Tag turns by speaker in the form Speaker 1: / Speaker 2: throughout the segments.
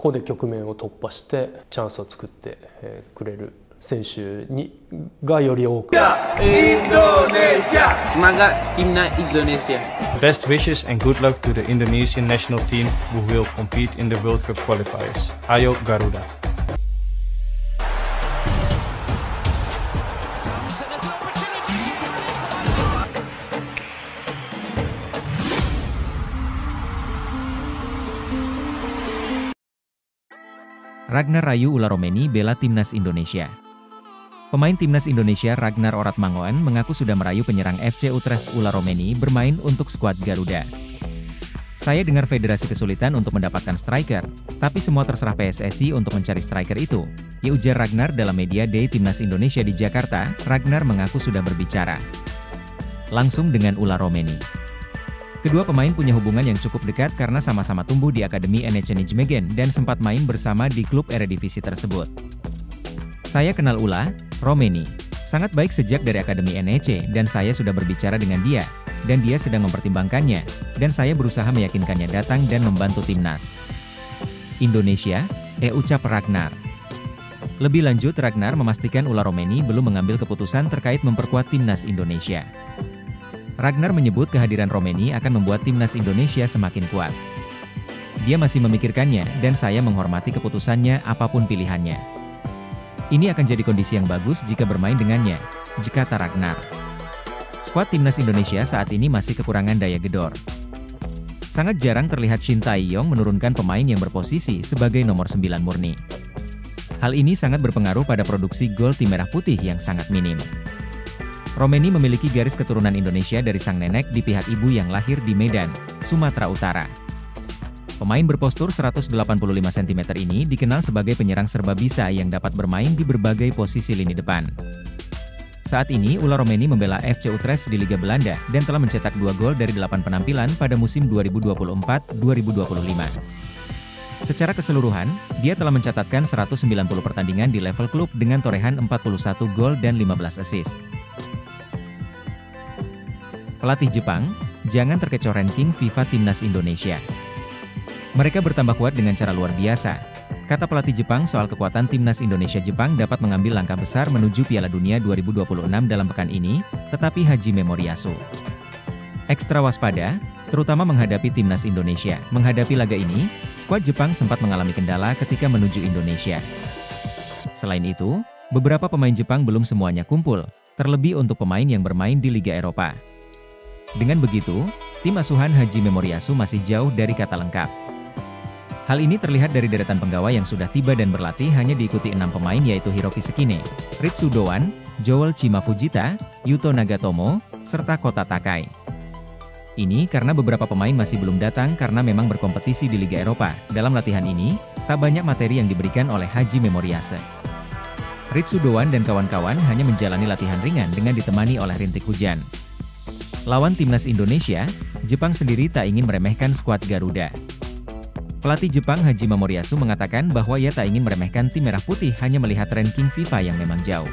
Speaker 1: 個で局面を突破してチャンスを作ってくれる選手がより多く。
Speaker 2: Semangat Timnas Indonesia.
Speaker 3: Best wishes and good luck to the Indonesian national team who will compete in the World Cup qualifiers. Ayo Garuda!
Speaker 4: Ragnar Rayu Ularomeni bela Timnas Indonesia. Pemain Timnas Indonesia Ragnar Oratmangoen mengaku sudah merayu penyerang FC Utrecht Ularomeni bermain untuk skuad Garuda. Saya dengar federasi kesulitan untuk mendapatkan striker, tapi semua terserah PSSI untuk mencari striker itu. Ya, ujar Ragnar dalam media day Timnas Indonesia di Jakarta. Ragnar mengaku sudah berbicara langsung dengan Ularomeni. Kedua pemain punya hubungan yang cukup dekat karena sama-sama tumbuh di Akademi NEC Nijmegen dan sempat main bersama di klub Eredivisie tersebut. Saya kenal Ula Romeni, sangat baik sejak dari Akademi NEC dan saya sudah berbicara dengan dia, dan dia sedang mempertimbangkannya, dan saya berusaha meyakinkannya datang dan membantu timnas Indonesia, ucap Ragnar. Lebih lanjut, Ragnar memastikan Ula Romeni belum mengambil keputusan terkait memperkuat timnas Indonesia. Ragnar menyebut kehadiran Romeni akan membuat timnas Indonesia semakin kuat. Dia masih memikirkannya dan saya menghormati keputusannya apapun pilihannya. Ini akan jadi kondisi yang bagus jika bermain dengannya, kata Ragnar. Skuad timnas Indonesia saat ini masih kekurangan daya gedor. Sangat jarang terlihat Shin Tae-yong menurunkan pemain yang berposisi sebagai nomor 9 murni. Hal ini sangat berpengaruh pada produksi gol tim merah putih yang sangat minim. Romeni memiliki garis keturunan Indonesia dari sang nenek di pihak ibu yang lahir di Medan, Sumatera Utara. Pemain berpostur 185 cm ini dikenal sebagai penyerang serba bisa yang dapat bermain di berbagai posisi lini depan. Saat ini Ula Romeni membela FC Utrecht di Liga Belanda dan telah mencetak 2 gol dari 8 penampilan pada musim 2024-2025. Secara keseluruhan, dia telah mencatatkan 190 pertandingan di level klub dengan torehan 41 gol dan 15 assist. Pelatih Jepang, jangan terkecoh ranking FIFA Timnas Indonesia. Mereka bertambah kuat dengan cara luar biasa, kata pelatih Jepang soal kekuatan Timnas Indonesia. Jepang dapat mengambil langkah besar menuju Piala Dunia 2026 dalam pekan ini, tetapi Hajime Moriyasu ekstra waspada, terutama menghadapi Timnas Indonesia. Menghadapi laga ini, skuad Jepang sempat mengalami kendala ketika menuju Indonesia. Selain itu, beberapa pemain Jepang belum semuanya kumpul, terlebih untuk pemain yang bermain di Liga Eropa. Dengan begitu, tim asuhan Hajime Moriyasu masih jauh dari kata lengkap. Hal ini terlihat dari deretan penggawa yang sudah tiba dan berlatih hanya diikuti 6 pemain, yaitu Hiroki Sekine, Ritsu Doan, Joel Chima Fujita, Yuto Nagatomo, serta Kota Takai. Ini karena beberapa pemain masih belum datang karena memang berkompetisi di Liga Eropa. Dalam latihan ini, tak banyak materi yang diberikan oleh Hajime Moriyasu. Ritsu Doan dan kawan-kawan hanya menjalani latihan ringan dengan ditemani oleh rintik hujan. Lawan timnas Indonesia, Jepang sendiri tak ingin meremehkan skuad Garuda. Pelatih Jepang Hajime Moriyasu mengatakan bahwa ia tak ingin meremehkan tim merah putih hanya melihat ranking FIFA yang memang jauh.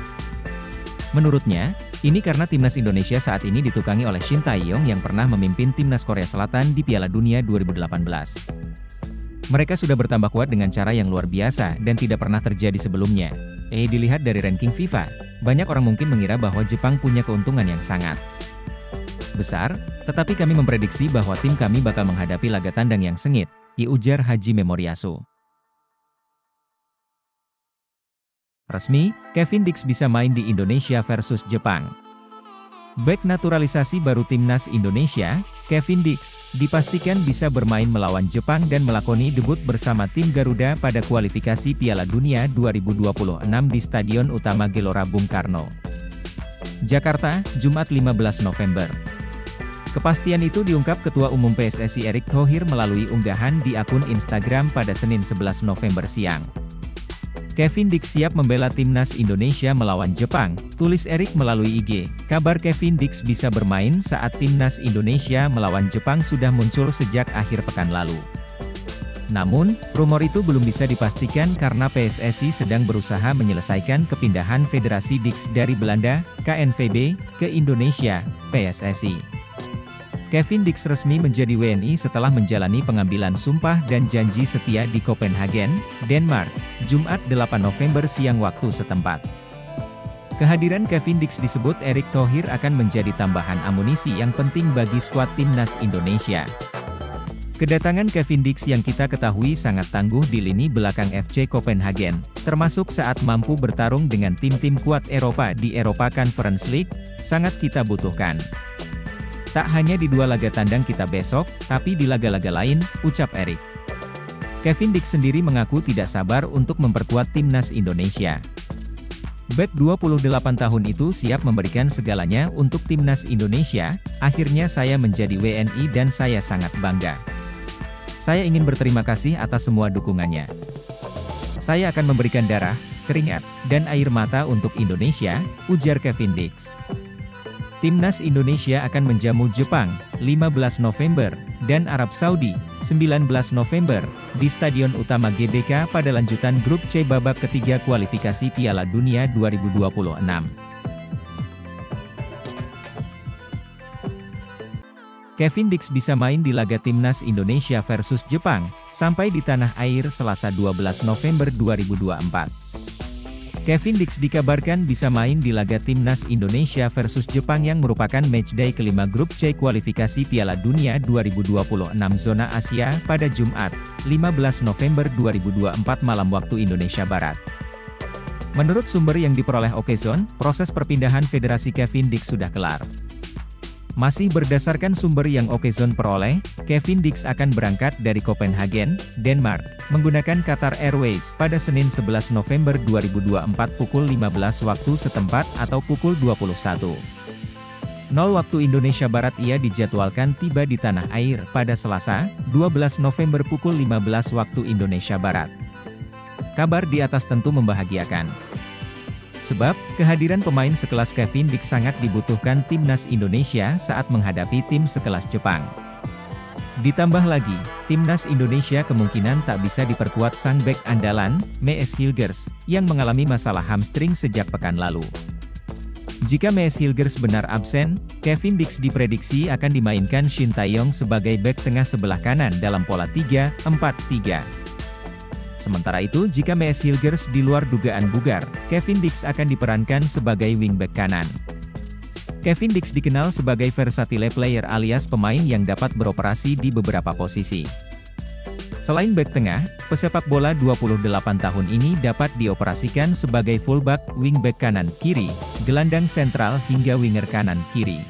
Speaker 4: Menurutnya, ini karena timnas Indonesia saat ini ditukangi oleh Shin Tae-yong yang pernah memimpin timnas Korea Selatan di Piala Dunia 2018. Mereka sudah bertambah kuat dengan cara yang luar biasa dan tidak pernah terjadi sebelumnya. Dilihat dari ranking FIFA, banyak orang mungkin mengira bahwa Jepang punya keuntungan yang sangat besar, tetapi kami memprediksi bahwa tim kami bakal menghadapi laga tandang yang sengit, ujar Hajime Moriyasu. Resmi, Kevin Dix bisa main di Indonesia versus Jepang. Bek naturalisasi baru timnas Indonesia, Kevin Dix, dipastikan bisa bermain melawan Jepang dan melakoni debut bersama tim Garuda pada kualifikasi Piala Dunia 2026 di Stadion Utama Gelora Bung Karno, Jakarta, Jumat 15 November. Kepastian itu diungkap Ketua Umum PSSI Erick Thohir melalui unggahan di akun Instagram pada Senin 11 November siang. Kevin Dix siap membela timnas Indonesia melawan Jepang, tulis Erick melalui IG. Kabar Kevin Dix bisa bermain saat timnas Indonesia melawan Jepang sudah muncul sejak akhir pekan lalu. Namun, rumor itu belum bisa dipastikan karena PSSI sedang berusaha menyelesaikan kepindahan Federasi Dix dari Belanda, KNVB, ke Indonesia, PSSI. Kevin Dix resmi menjadi WNI setelah menjalani pengambilan sumpah dan janji setia di Copenhagen, Denmark, Jumat 8 November siang waktu setempat. Kehadiran Kevin Dix disebut Erick Thohir akan menjadi tambahan amunisi yang penting bagi skuad timnas Indonesia. Kedatangan Kevin Dix yang kita ketahui sangat tangguh di lini belakang FC Copenhagen, termasuk saat mampu bertarung dengan tim-tim kuat Eropa di Europa Conference League, sangat kita butuhkan. Tak hanya di 2 laga tandang kita besok, tapi di laga-laga lain, ucap Erick. Kevin Dix sendiri mengaku tidak sabar untuk memperkuat timnas Indonesia. Bek 28 tahun itu siap memberikan segalanya untuk timnas Indonesia, akhirnya saya menjadi WNI dan saya sangat bangga. Saya ingin berterima kasih atas semua dukungannya. Saya akan memberikan darah, keringat, dan air mata untuk Indonesia, ujar Kevin Dix. Timnas Indonesia akan menjamu Jepang, 15 November, dan Arab Saudi, 19 November, di Stadion Utama GBK pada lanjutan grup C babak ketiga kualifikasi Piala Dunia 2026. Kevin Dix bisa main di laga Timnas Indonesia versus Jepang, sampai di tanah air Selasa 12 November 2024. Kevin Dix dikabarkan bisa main di laga Timnas Indonesia versus Jepang yang merupakan matchday kelima grup C kualifikasi Piala Dunia 2026 zona Asia pada Jumat, 15 November 2024 malam waktu Indonesia Barat. Menurut sumber yang diperoleh Okezone, proses perpindahan Federasi Kevin Dix sudah kelar. Masih berdasarkan sumber yang Okezone peroleh, Kevin Dix akan berangkat dari Copenhagen, Denmark, menggunakan Qatar Airways pada Senin 11 November 2024 pukul 15 waktu setempat atau pukul 21.00 waktu Indonesia Barat. Ia dijadwalkan tiba di tanah air pada Selasa, 12 November pukul 15 waktu Indonesia Barat. Kabar di atas tentu membahagiakan. Sebab, kehadiran pemain sekelas Kevin Dix sangat dibutuhkan timnas Indonesia saat menghadapi tim sekelas Jepang. Ditambah lagi, timnas Indonesia kemungkinan tak bisa diperkuat sang bek andalan, Mees Hilgers, yang mengalami masalah hamstring sejak pekan lalu. Jika Mees Hilgers benar absen, Kevin Dix diprediksi akan dimainkan Shin Tae-yong sebagai bek tengah sebelah kanan dalam pola 3-4-3. Sementara itu, jika Mees Hilgers di luar dugaan bugar, Kevin Dix akan diperankan sebagai wingback kanan. Kevin Dix dikenal sebagai versatile player alias pemain yang dapat beroperasi di beberapa posisi. Selain bek tengah, pesepak bola 28 tahun ini dapat dioperasikan sebagai fullback, wingback kanan kiri, gelandang sentral hingga winger kanan kiri.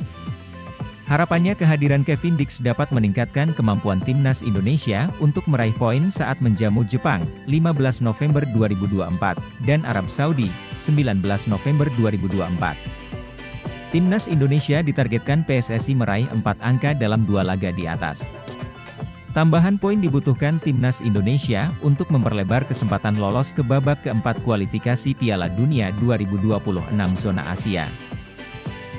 Speaker 4: Harapannya kehadiran Kevin Dix dapat meningkatkan kemampuan timnas Indonesia untuk meraih poin saat menjamu Jepang, 15 November 2024, dan Arab Saudi, 19 November 2024. Timnas Indonesia ditargetkan PSSI meraih 4 angka dalam 2 laga di atas. Tambahan poin dibutuhkan timnas Indonesia untuk memperlebar kesempatan lolos ke babak keempat kualifikasi Piala Dunia 2026 zona Asia.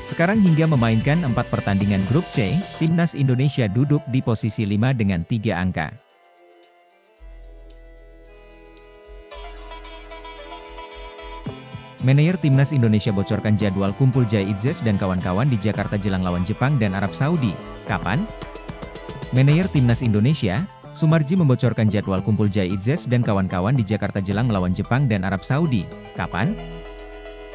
Speaker 4: Sekarang hingga memainkan 4 pertandingan grup C, timnas Indonesia duduk di posisi 5 dengan 3 angka. Manajer timnas Indonesia bocorkan jadwal kumpul Jai Itzes dan kawan-kawan di Jakarta jelang lawan Jepang dan Arab Saudi. Kapan? Manajer timnas Indonesia, Sumarji membocorkan jadwal kumpul Jai Itzes dan kawan-kawan di Jakarta jelang melawan Jepang dan Arab Saudi. Kapan?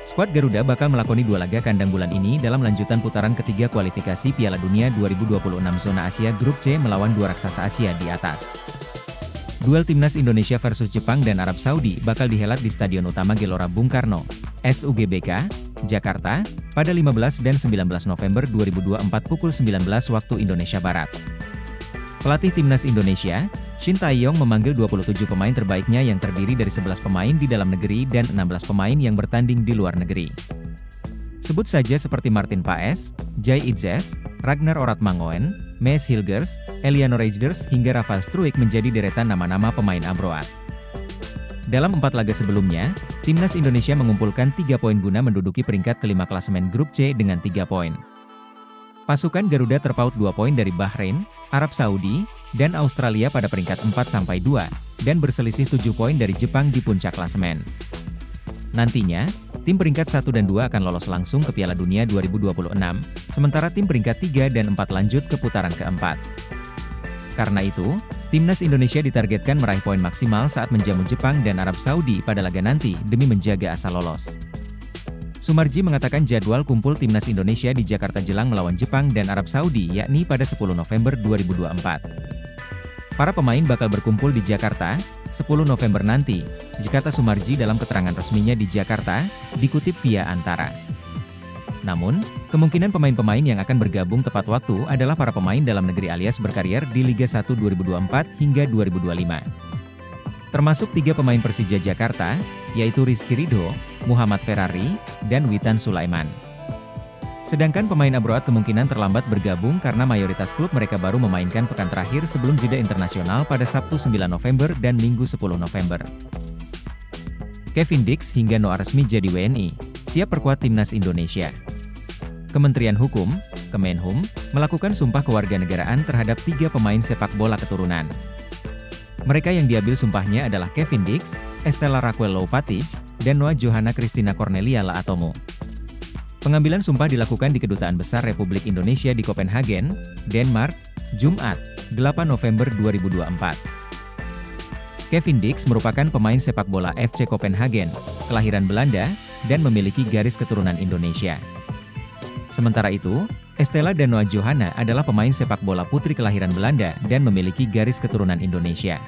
Speaker 4: Skuad Garuda bakal melakoni 2 laga kandang bulan ini dalam lanjutan putaran ketiga kualifikasi Piala Dunia 2026 zona Asia Grup C melawan 2 raksasa Asia di atas. Duel timnas Indonesia versus Jepang dan Arab Saudi bakal dihelat di Stadion Utama Gelora Bung Karno, SUGBK, Jakarta, pada 15 dan 19 November 2024 pukul 19 waktu Indonesia Barat. Pelatih timnas Indonesia, Shin Tae-yong memanggil 27 pemain terbaiknya yang terdiri dari 11 pemain di dalam negeri dan 16 pemain yang bertanding di luar negeri. Sebut saja seperti Martin Paes, Jai Itzes, Ragnar Oratmangoen, Mees Hilgers, Eliano Reijers hingga Rafael Struijk menjadi deretan nama-nama pemain abroad. Dalam 4 laga sebelumnya, timnas Indonesia mengumpulkan 3 poin guna menduduki peringkat kelima klasemen Grup C dengan 3 poin. Pasukan Garuda terpaut 2 poin dari Bahrain, Arab Saudi, dan Australia pada peringkat 4-2, dan berselisih 7 poin dari Jepang di puncak klasemen. Nantinya, Tim peringkat 1 dan 2 akan lolos langsung ke Piala Dunia 2026, sementara tim peringkat 3 dan 4 lanjut ke putaran keempat. Karena itu, Timnas Indonesia ditargetkan meraih poin maksimal saat menjamu Jepang dan Arab Saudi pada laga nanti demi menjaga asa lolos. Sumarji mengatakan jadwal kumpul Timnas Indonesia di Jakarta jelang melawan Jepang dan Arab Saudi yakni pada 10 November 2024. Para pemain bakal berkumpul di Jakarta, 10 November nanti, kata Sumarji dalam keterangan resminya di Jakarta, dikutip via Antara. Namun, kemungkinan pemain-pemain yang akan bergabung tepat waktu adalah para pemain dalam negeri alias berkarier di Liga 1 2024 hingga 2025. Termasuk 3 pemain Persija Jakarta, yaitu Rizky Ridho, Muhammad Ferrari, dan Witan Sulaiman. Sedangkan pemain abroad kemungkinan terlambat bergabung karena mayoritas klub mereka baru memainkan pekan terakhir sebelum jeda internasional pada Sabtu 9 November dan Minggu 10 November. Kevin Dix hingga Noah resmi jadi WNI, siap perkuat Timnas Indonesia. Kementerian Hukum, Kemenhum, melakukan sumpah kewarganegaraan terhadap 3 pemain sepak bola keturunan. Mereka yang diambil sumpahnya adalah Kevin Dix, Estela Raquel Loupatij, dan Noah Johanna Christina Cornelia Laatomo. Pengambilan sumpah dilakukan di Kedutaan Besar Republik Indonesia di Copenhagen, Denmark, Jumat, 8 November 2024. Kevin Dix merupakan pemain sepak bola FC Copenhagen, kelahiran Belanda, dan memiliki garis keturunan Indonesia. Sementara itu, Estela dan Noah Johanna adalah pemain sepak bola putri kelahiran Belanda dan memiliki garis keturunan Indonesia.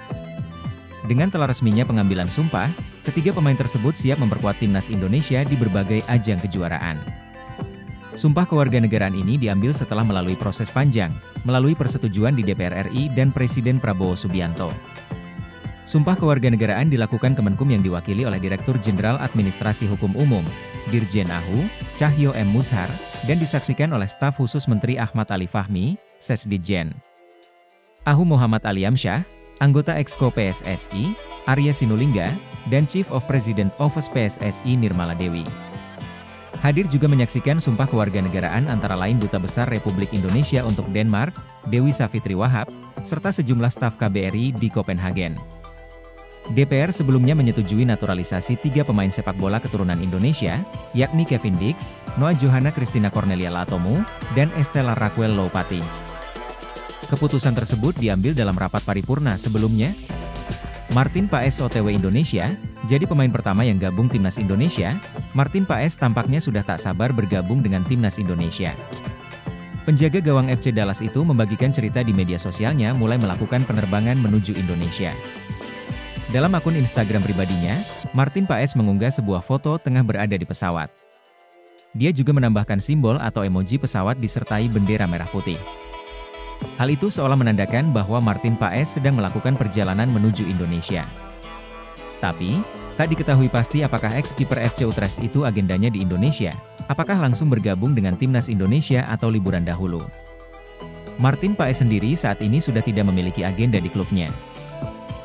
Speaker 4: Dengan telah resminya pengambilan sumpah, ketiga pemain tersebut siap memperkuat Timnas Indonesia di berbagai ajang kejuaraan. Sumpah kewarganegaraan ini diambil setelah melalui proses panjang, melalui persetujuan di DPR RI dan Presiden Prabowo Subianto. Sumpah kewarganegaraan dilakukan Kemenkum yang diwakili oleh Direktur Jenderal Administrasi Hukum Umum, Dirjen AHU, Cahyo M. Mushar, dan disaksikan oleh staf khusus Menteri Ahmad Ali Fahmi, Sesditjen. AHU Muhammad Aliamsyah, anggota Exco PSSI, Arya Sinulinga, dan Chief of President Office PSSI Nirmala Dewi. Hadir juga menyaksikan sumpah kewarganegaraan antara lain Duta Besar Republik Indonesia untuk Denmark, Dewi Savitri Wahab, serta sejumlah staf KBRI di Copenhagen. DPR sebelumnya menyetujui naturalisasi 3 pemain sepak bola keturunan Indonesia, yakni Kevin Dix, Noah Johanna Christina Cornelia Laatomo, dan Estela Raquel Loupatij. Keputusan tersebut diambil dalam rapat paripurna sebelumnya. Martin Paes OTW Indonesia, jadi pemain pertama yang gabung Timnas Indonesia. Martin Paes tampaknya sudah tak sabar bergabung dengan Timnas Indonesia. Penjaga gawang FC Dallas itu membagikan cerita di media sosialnya mulai melakukan penerbangan menuju Indonesia. Dalam akun Instagram pribadinya, Martin Paes mengunggah sebuah foto tengah berada di pesawat. Dia juga menambahkan simbol atau emoji pesawat disertai bendera merah putih. Hal itu seolah menandakan bahwa Martin Paes sedang melakukan perjalanan menuju Indonesia. Tapi, tak diketahui pasti apakah ex-kiper FC Utrecht itu agendanya di Indonesia, apakah langsung bergabung dengan Timnas Indonesia atau liburan dahulu. Martin Paes sendiri saat ini sudah tidak memiliki agenda di klubnya.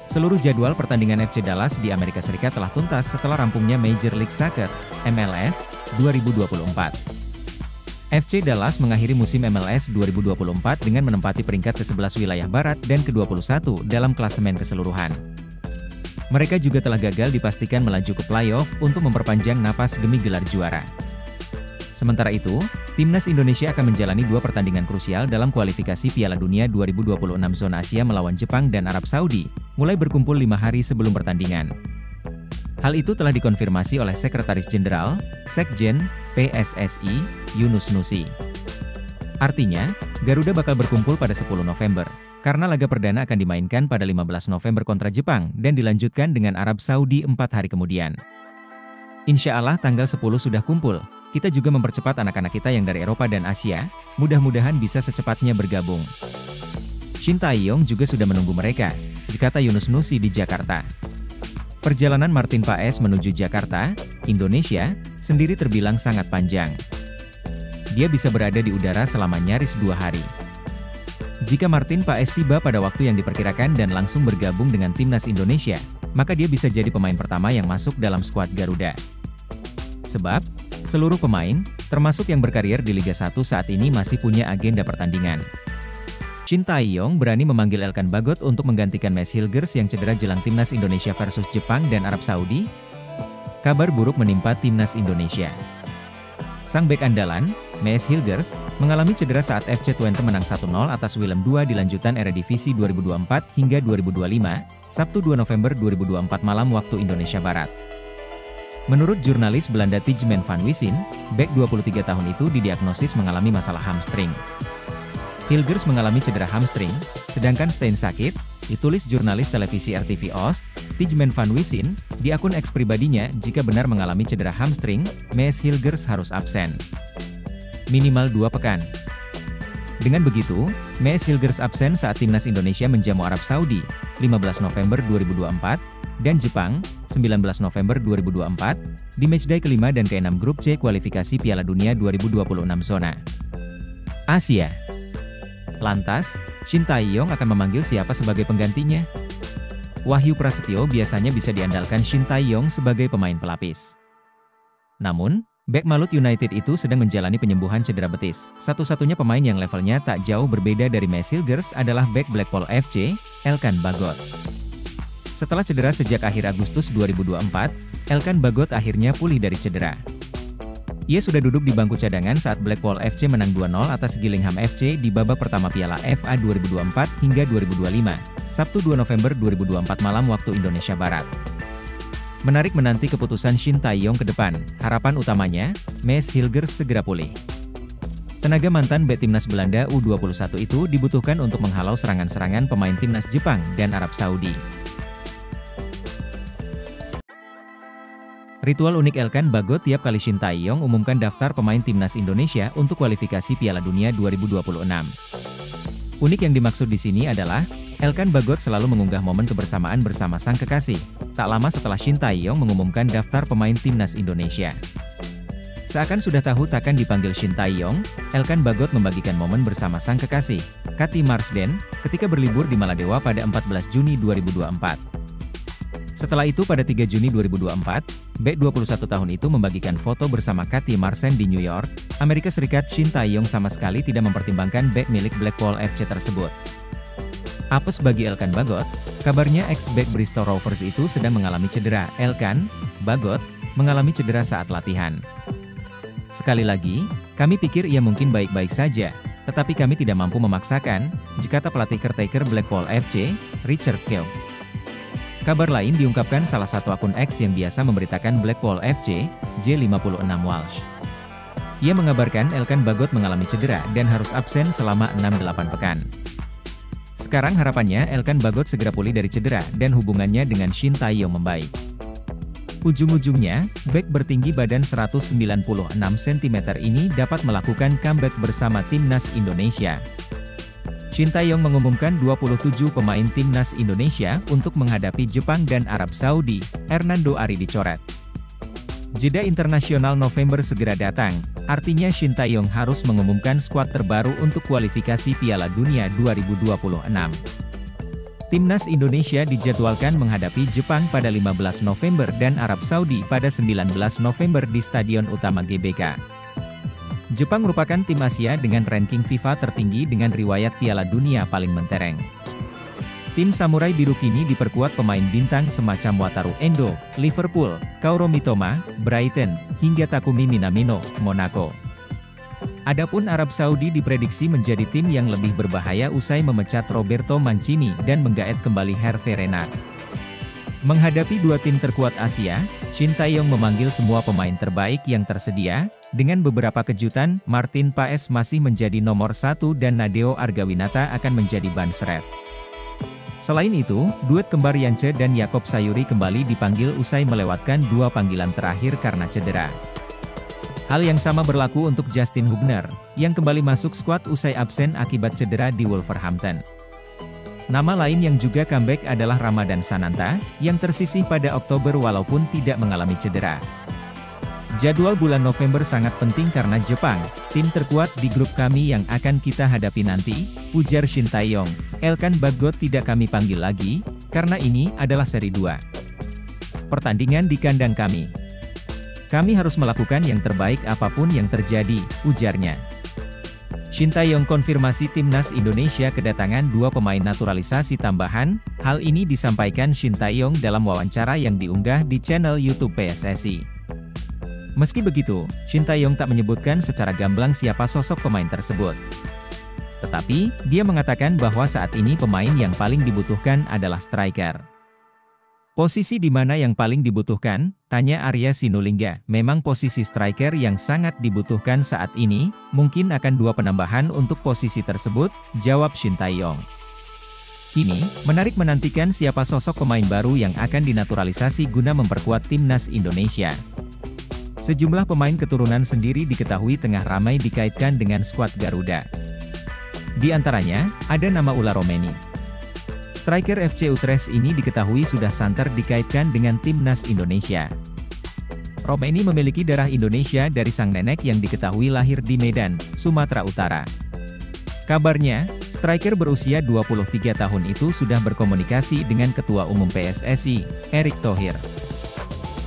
Speaker 4: Seluruh jadwal pertandingan FC Dallas di Amerika Serikat telah tuntas setelah rampungnya Major League Soccer, MLS, 2024. FC Dallas mengakhiri musim MLS 2024 dengan menempati peringkat ke-11 wilayah barat dan ke-21 dalam klasemen keseluruhan. Mereka juga telah gagal dipastikan melaju ke playoff untuk memperpanjang napas demi gelar juara. Sementara itu, Timnas Indonesia akan menjalani 2 pertandingan krusial dalam kualifikasi Piala Dunia 2026 zona Asia melawan Jepang dan Arab Saudi, mulai berkumpul 5 hari sebelum pertandingan. Hal itu telah dikonfirmasi oleh Sekretaris Jenderal, Sekjen, PSSI, Yunus Nusi. Artinya, Garuda bakal berkumpul pada 10 November, karena laga perdana akan dimainkan pada 15 November kontra Jepang dan dilanjutkan dengan Arab Saudi 4 hari kemudian. Insya Allah tanggal 10 sudah kumpul, kita juga mempercepat anak-anak kita yang dari Eropa dan Asia, mudah-mudahan bisa secepatnya bergabung. Shin Tae-yong juga sudah menunggu mereka, kata Yunus Nusi di Jakarta. Perjalanan Martin Paes menuju Jakarta, Indonesia, sendiri terbilang sangat panjang. Dia bisa berada di udara selama nyaris 2 hari. Jika Martin Paes tiba pada waktu yang diperkirakan dan langsung bergabung dengan Timnas Indonesia, maka dia bisa jadi pemain pertama yang masuk dalam skuad Garuda. Sebab, seluruh pemain, termasuk yang berkarier di Liga 1 saat ini masih punya agenda pertandingan. Shin Tae-yong berani memanggil Elkan Bagot untuk menggantikan Mads Hilgers yang cedera jelang Timnas Indonesia versus Jepang dan Arab Saudi. Kabar buruk menimpa timnas Indonesia. Sang bek andalan, Mees Hilgers, mengalami cedera saat FC Twente menang 1-0 atas Willem II di lanjutan Eredivisie 2024 hingga 2025, Sabtu 2 November 2024 malam waktu Indonesia Barat. Menurut jurnalis Belanda Tijmen van Wissem, bek 23 tahun itu didiagnosis mengalami masalah hamstring. Hilgers mengalami cedera hamstring, sedangkan Stein sakit, ditulis jurnalis televisi RTV Oost, Tijmen van Wissem, di akun X pribadinya. Jika benar mengalami cedera hamstring, Mees Hilgers harus absen minimal 2 pekan. Dengan begitu, Mees Hilgers absen saat timnas Indonesia menjamu Arab Saudi, 15 November 2024, dan Jepang, 19 November 2024, di matchday kelima dan ke-6 grup C kualifikasi Piala Dunia 2026 zona Asia. Lantas, Shin Tae-yong akan memanggil siapa sebagai penggantinya? Wahyu Prasetyo biasanya bisa diandalkan Shin Tae-yong sebagai pemain pelapis. Namun, bek Malut United itu sedang menjalani penyembuhan cedera betis. Satu-satunya pemain yang levelnya tak jauh berbeda dari Mees Hilgers adalah bek Blackpool FC, Elkan Bagot. Setelah cedera sejak akhir Agustus 2024, Elkan Bagot akhirnya pulih dari cedera. Ia sudah duduk di bangku cadangan saat Blackpool FC menang 2-0 atas Gillingham FC di babak pertama Piala FA 2024 hingga 2025, Sabtu 2 November 2024 malam waktu Indonesia Barat. Menarik menanti keputusan Shin Tae-yong ke depan, harapan utamanya, Mees Hilgers segera pulih. Tenaga mantan bek timnas Belanda U21 itu dibutuhkan untuk menghalau serangan-serangan pemain timnas Jepang dan Arab Saudi. Ritual unik Elkan Bagot tiap kali Shin Tae-yong umumkan daftar pemain timnas Indonesia untuk kualifikasi Piala Dunia 2026. Unik yang dimaksud di sini adalah, Elkan Bagot selalu mengunggah momen kebersamaan bersama sang kekasih, tak lama setelah Shin Tae-yong mengumumkan daftar pemain timnas Indonesia. Seakan sudah tahu takkan dipanggil Shin Tae-yong, Elkan Bagot membagikan momen bersama sang kekasih, Kathy Marsden, ketika berlibur di Maladewa pada 14 Juni 2024. Setelah itu pada 3 Juni 2024, bek 21 tahun itu membagikan foto bersama Kathy Marsden di New York, Amerika Serikat. Shin Tae-yong sama sekali tidak mempertimbangkan bek milik Blackpool FC tersebut. Apes bagi Elkan Bagot, kabarnya ex-bek Bristol Rovers itu sedang mengalami cedera. Elkan Bagot mengalami cedera saat latihan. Sekali lagi, kami pikir ia mungkin baik-baik saja, tetapi kami tidak mampu memaksakan, kata pelatih caretaker Blackpool FC, Richard Keogh. Kabar lain diungkapkan salah satu akun X yang biasa memberitakan Blackpool FC, J56 Walsh. Ia mengabarkan Elkan Bagot mengalami cedera dan harus absen selama 6-8 pekan. Sekarang harapannya Elkan Bagot segera pulih dari cedera dan hubungannya dengan Shin Tae-yong membaik. Ujung-ujungnya, bek bertinggi badan 196 cm ini dapat melakukan comeback bersama timnas Indonesia. Shin Tae-yong mengumumkan 27 pemain timnas Indonesia untuk menghadapi Jepang dan Arab Saudi. Hernando Ari dicoret. Jeda internasional November segera datang, artinya Shin Tae-yong harus mengumumkan skuad terbaru untuk kualifikasi Piala Dunia 2026. Timnas Indonesia dijadwalkan menghadapi Jepang pada 15 November dan Arab Saudi pada 19 November di Stadion Utama GBK. Jepang merupakan tim Asia dengan ranking FIFA tertinggi dengan riwayat Piala Dunia paling mentereng. Tim Samurai Biru kini diperkuat pemain bintang semacam Wataru Endo, Liverpool, Kaoru Mitoma, Brighton, hingga Takumi Minamino, Monaco. Adapun Arab Saudi diprediksi menjadi tim yang lebih berbahaya usai memecat Roberto Mancini dan menggaet kembali Hervé Renard. Menghadapi dua tim terkuat Asia, Shin Tae-yong memanggil semua pemain terbaik yang tersedia. Dengan beberapa kejutan, Martin Paes masih menjadi nomor 1 dan Nadeo Argawinata akan menjadi ban serep. Selain itu, duet kembar Yance dan Yakob Sayuri kembali dipanggil usai melewatkan 2 panggilan terakhir karena cedera. Hal yang sama berlaku untuk Justin Hubner, yang kembali masuk skuad usai absen akibat cedera di Wolverhampton. Nama lain yang juga comeback adalah Ramadan Sananta, yang tersisih pada Oktober walaupun tidak mengalami cedera. Jadwal bulan November sangat penting karena Jepang, tim terkuat di grup kami yang akan kita hadapi nanti, ujar Shin Tae-yong. Elkan Bagot tidak kami panggil lagi, karena ini adalah seri 2 pertandingan di kandang kami. Kami harus melakukan yang terbaik apapun yang terjadi, ujarnya. Sintayong konfirmasi timnas Indonesia kedatangan 2 pemain naturalisasi tambahan. Hal ini disampaikan Sintayong dalam wawancara yang diunggah di channel YouTube PSSI. Meski begitu, Sintayong tak menyebutkan secara gamblang siapa sosok pemain tersebut. Tetapi, dia mengatakan bahwa saat ini pemain yang paling dibutuhkan adalah striker. Posisi di mana yang paling dibutuhkan? Tanya Arya Sinulinga. Memang posisi striker yang sangat dibutuhkan saat ini, mungkin akan 2 penambahan untuk posisi tersebut, jawab Sintayong. Kini, menarik menantikan siapa sosok pemain baru yang akan dinaturalisasi guna memperkuat timnas Indonesia. Sejumlah pemain keturunan sendiri diketahui tengah ramai dikaitkan dengan skuad Garuda. Di antaranya, ada nama Ularomeni. Striker FC Utrecht ini diketahui sudah santer dikaitkan dengan timnas Indonesia. Romeni memiliki darah Indonesia dari sang nenek yang diketahui lahir di Medan, Sumatera Utara. Kabarnya, striker berusia 23 tahun itu sudah berkomunikasi dengan Ketua Umum PSSI, Erick Thohir.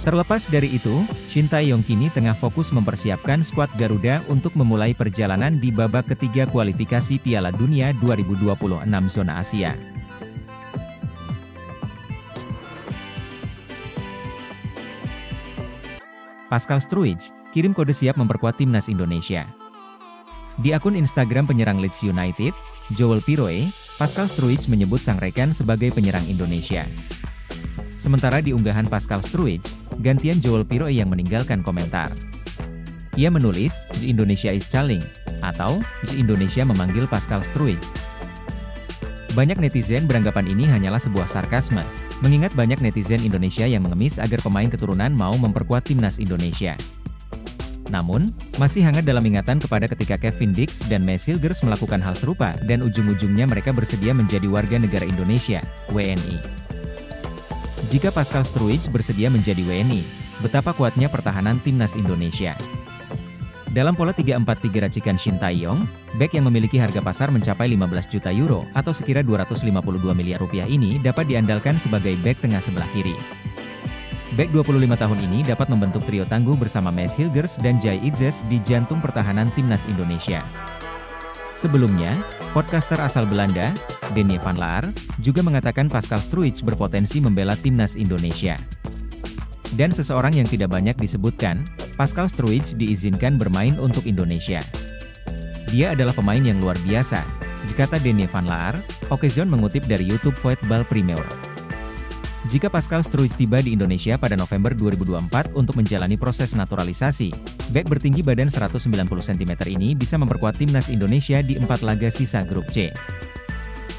Speaker 4: Terlepas dari itu, Sintayong kini tengah fokus mempersiapkan skuad Garuda untuk memulai perjalanan di babak ketiga kualifikasi Piala Dunia 2026 zona Asia. Pascal Struijk, kirim kode siap memperkuat timnas Indonesia. Di akun Instagram penyerang Leeds United, Joel Piroe, Pascal Struijk menyebut sang rekan sebagai penyerang Indonesia. Sementara di unggahan Pascal Struijk, gantian Joel Piroe yang meninggalkan komentar. Ia menulis, "The Indonesia is calling," atau, "The Indonesia memanggil Pascal Struijk." Banyak netizen beranggapan ini hanyalah sebuah sarkasme, mengingat banyak netizen Indonesia yang mengemis agar pemain keturunan mau memperkuat timnas Indonesia. Namun, masih hangat dalam ingatan kepada ketika Kevin Dix dan Mes Hilgers melakukan hal serupa dan ujung-ujungnya mereka bersedia menjadi warga negara Indonesia, WNI. Jika Pascal Struijk bersedia menjadi WNI, betapa kuatnya pertahanan timnas Indonesia. Dalam pola 3-4-3 racikan Sintayong, bek yang memiliki harga pasar mencapai 15 juta euro atau sekira 252 miliar rupiah ini dapat diandalkan sebagai bek tengah sebelah kiri. Bek 25 tahun ini dapat membentuk trio tangguh bersama Mes Hilgers dan Jai Itzes di jantung pertahanan timnas Indonesia. Sebelumnya, podcaster asal Belanda, Denny van Laar, juga mengatakan Pascal Struijk berpotensi membela timnas Indonesia. Dan seseorang yang tidak banyak disebutkan, Pascal Struijk diizinkan bermain untuk Indonesia. Dia adalah pemain yang luar biasa, kata Denny van Laar, Occasion mengutip dari YouTube Voetbal Premier. Jika Pascal Struijk tiba di Indonesia pada November 2024 untuk menjalani proses naturalisasi, bek bertinggi badan 190 cm ini bisa memperkuat timnas Indonesia di 4 laga sisa grup C.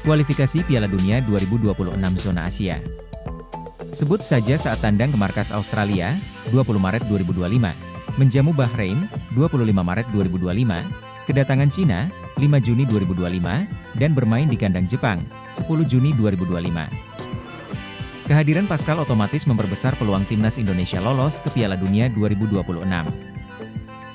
Speaker 4: Kualifikasi Piala Dunia 2026 zona Asia. Sebut saja saat tandang ke markas Australia, 20 Maret 2025, menjamu Bahrain, 25 Maret 2025, kedatangan Cina, 5 Juni 2025, dan bermain di kandang Jepang, 10 Juni 2025. Kehadiran Pascal otomatis memperbesar peluang timnas Indonesia lolos ke Piala Dunia 2026.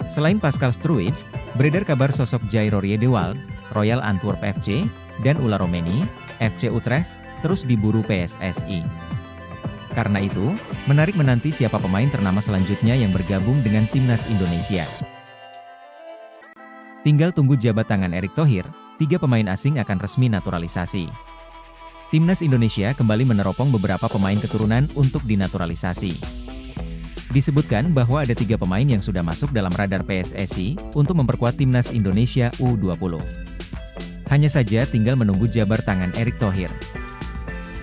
Speaker 4: Selain Pascal Struijk, beredar kabar sosok Jai Roryedewald, Royal Antwerp FC, dan Ularomeni, FC Utrecht, terus diburu PSSI. Karena itu, menarik menanti siapa pemain ternama selanjutnya yang bergabung dengan timnas Indonesia. Tinggal tunggu jabat tangan Erick Thohir, 3 pemain asing akan resmi naturalisasi. Timnas Indonesia kembali meneropong beberapa pemain keturunan untuk dinaturalisasi. Disebutkan bahwa ada 3 pemain yang sudah masuk dalam radar PSSI untuk memperkuat timnas Indonesia U20. Hanya saja tinggal menunggu jabar tangan Erick Thohir.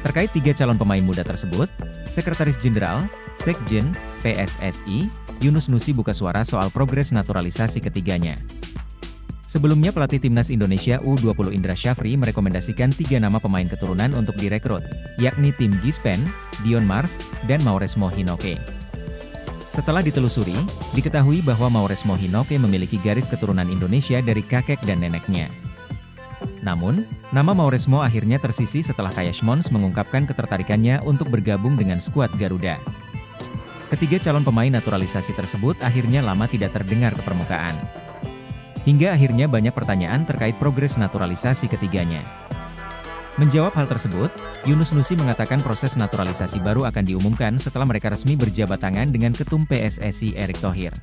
Speaker 4: Terkait 3 calon pemain muda tersebut, Sekretaris Jenderal, Sekjen, PSSI, Yunus Nusi buka suara soal progres naturalisasi ketiganya. Sebelumnya pelatih timnas Indonesia U20 Indra Syafri merekomendasikan 3 nama pemain keturunan untuk direkrut, yakni Tim Gispen, Dion Mars, dan Mauresmo Hinoke. Setelah ditelusuri, diketahui bahwa Mauresmo Hinoke memiliki garis keturunan Indonesia dari kakek dan neneknya. Namun, nama Mauresmo akhirnya tersisih setelah Kayash Mons mengungkapkan ketertarikannya untuk bergabung dengan skuad Garuda. Ketiga calon pemain naturalisasi tersebut akhirnya lama tidak terdengar ke permukaan. Hingga akhirnya banyak pertanyaan terkait progres naturalisasi ketiganya. Menjawab hal tersebut, Yunus Nusi mengatakan proses naturalisasi baru akan diumumkan setelah mereka resmi berjabat tangan dengan Ketum PSSI Erick Thohir.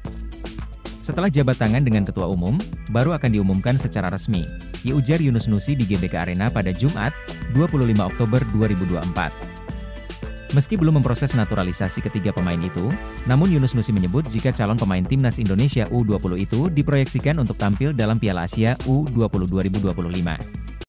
Speaker 4: Setelah jabat tangan dengan Ketua Umum, baru akan diumumkan secara resmi, ujar Yunus Nusi di GBK Arena pada Jumat, 25 Oktober 2024. Meski belum memproses naturalisasi ketiga pemain itu, namun Yunus Nusi menyebut jika calon pemain timnas Indonesia U20 itu diproyeksikan untuk tampil dalam Piala Asia U20 2025.